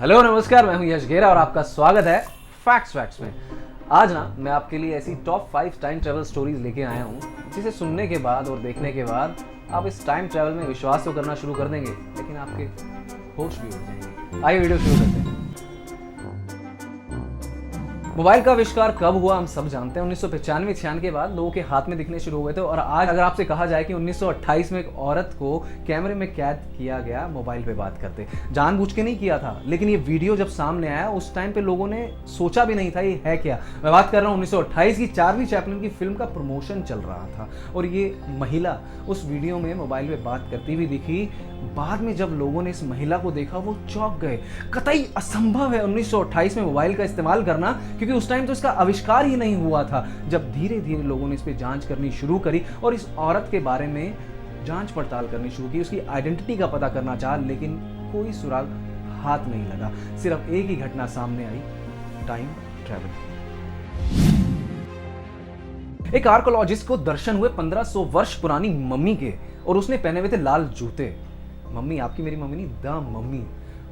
Hello नमस्कार, मैं हूं यश घेरा और आपका स्वागत है फैक्ट्स में। आज ना मैं आपके लिए ऐसी टॉप 5 टाइम ट्रैवल स्टोरीज लेके आया हूं जिसे सुनने के बाद और देखने के बाद आप इस टाइम ट्रैवल में विश्वास तो करना शुरू कर देंगे, लेकिन आपके होश भी उड़ जाएंगे। आइए वीडियो शुरू करते हैं। मोबाइल का आविष्कार कब हुआ हम सब जानते हैं। 1995-96 के बाद लोगों के हाथ में दिखने शुरू हुए थे और आज अगर आपसे कहा जाए कि 1928 में एक औरत को कैमरे में कैद किया गया मोबाइल पे बात करते, जानबूझ के नहीं किया था, लेकिन ये वीडियो जब सामने आया उस टाइम पे लोगों ने सोचा भी नहीं था ये है क्या। मैं बात कर रहा हूँ 1928 की चार्ली चैपलिन की फिल्म का प्रमोशन चल रहा था और ये महिला उस वीडियो में मोबाइल पे बात करती हुई दिखी। बाद में जब लोगों ने इस महिला को देखा वो चौंक गए। कतई असंभव है 1928 में मोबाइल का इस्तेमाल करना, क्योंकि उस टाइम तो इसका आविष्कार ही नहीं हुआ था। जब धीरे धीरे लोगों ने इस पे जांच करनी शुरू करी और इस औरत के बारे में जांच पड़ताल करनी शुरू की, उसकी आइडेंटिटी का पता करना चाहा, लेकिन कोई सुराग हाथ नहीं लगा। सिर्फ एक ही घटना सामने आई, टाइम ट्रैवल। एक आर्कोलॉजिस्ट को दर्शन हुए 1500 वर्ष पुरानी मम्मी के और उसने पहने हुए थे लाल जूते। मम्मी, आपकी मेरी मम्मी नहीं, द मम्मी।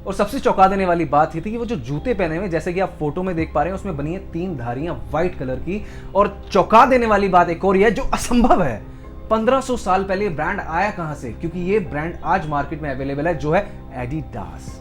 और सबसे चौंका देने वाली बात ये थी कि वो जो जूते पहने हुए, जैसे कि आप फोटो में देख पा रहे हैं, उसमें बनी है 3 धारियां व्हाइट कलर की। और चौंका देने वाली बात एक और ये है जो असंभव है, 1500 साल पहले ये ब्रांड आया कहां से, क्योंकि ये ब्रांड आज मार्केट में अवेलेबल है, जो है एडिडास।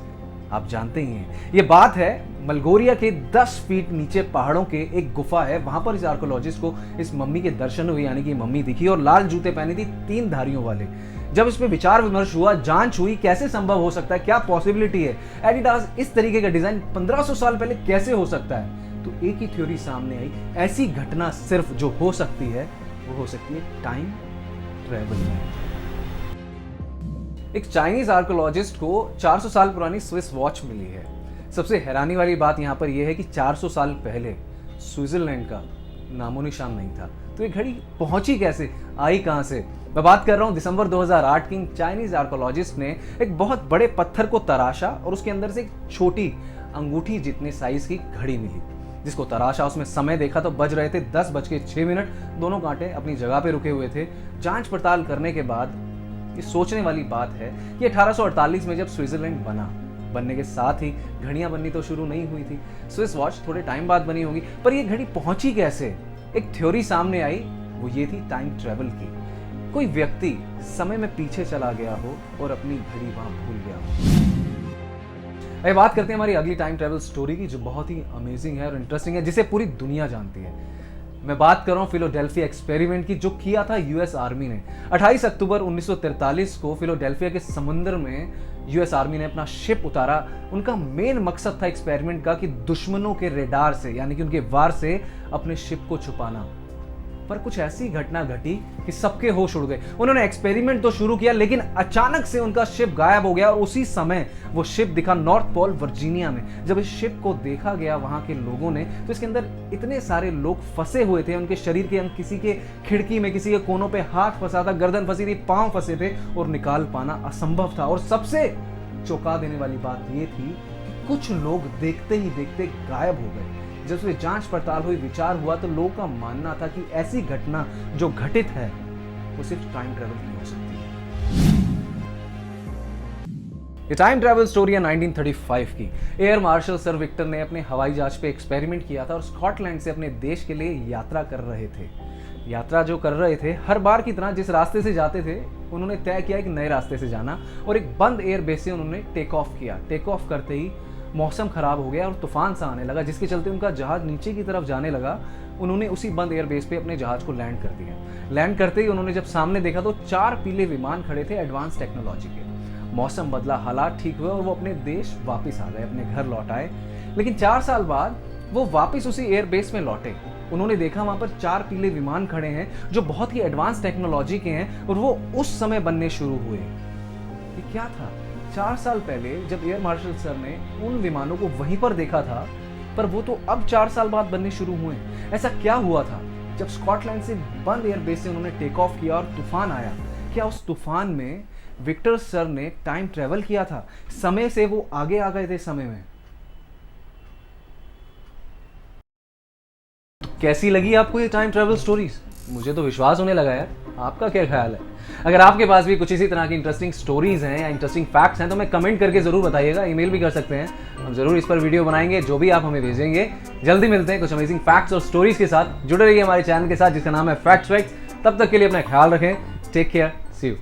आप जानते ही हैं ये बात है मलगोरिया के 10 फीट नीचे पहाड़ों के एक गुफा है, वहां पर इस आर्कोलॉजिस्ट को इस मम्मी के दर्शन हुए, यानी कि मम्मी दिखी और लाल जूते पहनी थी 3 धारियों वाले। जब इस पे विचार विमर्श हुआ, जांच हुई, कैसे संभव हो सकता है, क्या पॉसिबिलिटी है, एडिडास इस तरीके का डिजाइन 1500 साल पहले कैसे हो सकता है, तो एक ही थ्योरी सामने आई। ऐसी घटना सिर्फ जो हो सकती है वो हो सकती है टाइम ट्रैवल में। एक चाइनीज आर्कोलॉजिस्ट को 400 साल पुरानी स्विस वॉच मिली है। सबसे हैरानी वाली बात यहां पर यह है कि 400 साल पहले स्विट्जरलैंड का नामो निशान नहीं था, तो ये घड़ी पहुंची कैसे, आई कहां से। मैं बात कर रहा हूं दिसंबर 2008 की। चाइनीज आर्कोलॉजिस्ट ने एक बहुत बड़े पत्थर को तराशा और उसके अंदर से एक छोटी अंगूठी जितने साइज की घड़ी मिली, जिसको तराशा, उसमें समय देखा तो बज रहे थे 10:06। दोनों कांटे अपनी जगह पे रुके हुए थे। जांच पड़ताल करने के बाद ये सोचने वाली बात है कि 1848 में जब स्विट्जरलैंड बनने के साथ ही घड़ियां बननी तो शुरू नहीं हुई थी। स्विस वॉच थोड़े टाइम बाद बनी होगी, पर ये घड़ी पहुंची कैसे। एक थ्योरी सामने आई, वो ये थी टाइम ट्रैवल की। कोई व्यक्ति समय में पीछे चला गया हो और अपनी घड़ी वहां भूल गया हो। अब बात करते हैं हमारी अगली टाइम ट्रैवल स्टोरी की, जो बहुत ही अमेजिंग है और इंटरेस्टिंग है, जिसे पूरी दुनिया जानती है। मैं बात कर रहा हूं फिलाडेल्फिया एक्सपेरिमेंट की, जो किया था यूएस आर्मी ने। 28 अक्टूबर 1943 को फिलाडेल्फिया के समुद्र में यूएस आर्मी ने अपना शिप उतारा। उनका मेन मकसद था एक्सपेरिमेंट का कि दुश्मनों के रेडार से, यानी कि उनके वार से अपने शिप को छुपाना। पर कुछ ऐसी घटना घटी कि सबके होश उड़ गए। उन्होंने एक्सपेरिमेंट तो शुरू किया, लेकिन अचानक से उनका शिप गायब हो गया और उसी समय वो शिप दिखा नॉर्थ पोल वर्जीनिया में। जब इस शिप को देखा गया वहां के लोगों ने, तो इसके अंदर इतने सारे लोग फंसे हुए थे, उनके शरीर के अंग, किसी के खिड़की में, किसी के कोनों पे हाथ फंसा था, गर्दन फंसी थी, पांव फंसे थे और निकाल पाना असंभव था। और सबसे चौंका देने वाली बात यह थी कि कुछ लोग देखते ही देखते गायब हो गए। जब उसमें जांच पड़ताल हुई, विचार हुआ, तो लोगों का मानना था कि ऐसी घटना जो घटित है वो सिर्फ टाइम ट्रैवल की हो सकती है। ये टाइम ट्रैवल स्टोरी है 1935 की। एयर मार्शल सर विक्टर ने अपने हवाई जहाज पे एक्सपेरिमेंट किया था और स्कॉटलैंड से अपने देश के लिए यात्रा कर रहे थे। यात्रा जो कर रहे थे, हर बार की तरह जिस रास्ते से जाते थे, उन्होंने तय किया एक नए रास्ते से जाना और एक बंद एयरबेस से उन्होंने टेक ऑफ किया। टेक ऑफ करते ही मौसम खराब हो गया और तूफान सा आने लगा, जिसके चलते उनका जहाज नीचे की तरफ जाने लगा। उन्होंने उसी बंद एयरबेस पे अपने जहाज को लैंड कर दिया। लैंड करते ही उन्होंने जब सामने देखा तो 4 पीले विमान खड़े थे एडवांस टेक्नोलॉजी के। मौसम बदला, हालात ठीक हुए और वो अपने देश वापस आ गए, अपने घर लौट आए। लेकिन 4 साल बाद वो वापस उसी एयरबेस में लौटे। उन्होंने देखा वहां पर 4 पीले विमान खड़े हैं जो बहुत ही एडवांस टेक्नोलॉजी के हैं और वो उस समय बनने शुरू हुए। ये क्या था? 4 साल पहले जब एयर मार्शल सर ने उन विमानों को वहीं पर देखा था, पर वो तो अब 4 साल बाद बनने शुरू हुए। ऐसा क्या हुआ था जब स्कॉटलैंड से बंद एयरबेस से उन्होंने टेक ऑफ किया और तूफान आया? क्या उस तूफान में विक्टर सर ने टाइम ट्रेवल किया था? समय से वो आगे आ गए थे समय में। कैसी लगी आपको ये टाइम ट्रैवल स्टोरीज? मुझे तो विश्वास होने लगा यार। आपका क्या ख्याल है? अगर आपके पास भी कुछ इसी तरह की इंटरेस्टिंग स्टोरीज हैं या इंटरेस्टिंग फैक्ट्स हैं तो हमें कमेंट करके ज़रूर बताइएगा, ईमेल भी कर सकते हैं, हम ज़रूर इस पर वीडियो बनाएंगे जो भी आप हमें भेजेंगे। जल्दी मिलते हैं कुछ अमेजिंग फैक्ट्स और स्टोरीज के साथ। जुड़े रहिए हमारे चैनल के साथ जिसका नाम है फैक्ट्स। तब तक के लिए अपना ख्याल रखें। Take care, see you.